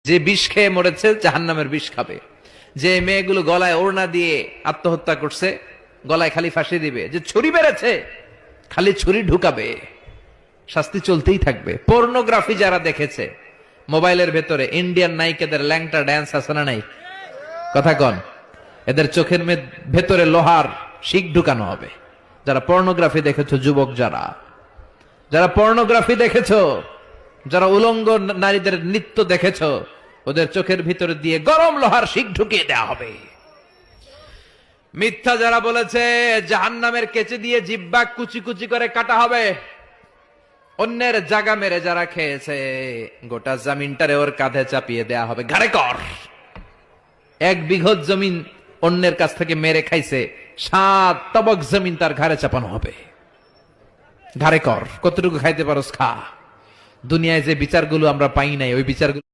যে বিষ খেয়ে মরেছে জাহান্নামের বিষ খাবে। যে মেয়েগুলো গলায় ওড়না দিয়ে আত্মহত্যা করছে, গলায় খালি ফাঁসি দিবে। যে ছুরি বেড়েছে খালি ছুরি ঢুকাবে, শাস্তি চলতেই থাকবে। পর্নোগ্রাফি যারা দেখেছে মোবাইলের ভেতরে, ইন্ডিয়ান নায়িকাদের ল্যাংটা ড্যান্স আছে না নাই? কথা কন। এদের চোখের ভেতরে লোহার শিক ঢুকানো হবে। যারা পর্নোগ্রাফি দেখেছো, যুবক যারা যারা পর্নোগ্রাফি দেখেছো, যারা উলঙ্গ নারীদের নৃত্য দেখেছো, ওদের চোখের ভিতরে দিয়ে গরম লোহার শিক ঢুকিয়ে দেওয়া হবে। মিথ্যা যারা বলেছে, জাহান্নামের কেচে দিয়ে জিহ্বা কুচি কুচি করে কাটা হবে। অন্যের জায়গা মেরে যারা খেয়েছে, গোটা জমিনটারে ওর কাঁধে চাপিয়ে দেয়া হবে। ঘাড়ে কর। 1 বিঘত জমিন অন্যের কাছ থেকে মেরে খাইছে, 7 তবক জমিন তার ঘাড়ে চাপানো হবে। ঘাড়ে কর, কতটুকু খাইতে পারোস খা। দুনিয়ায় যে বিচারগুলো আমরা পাই নাই, ওই বিচারগুলো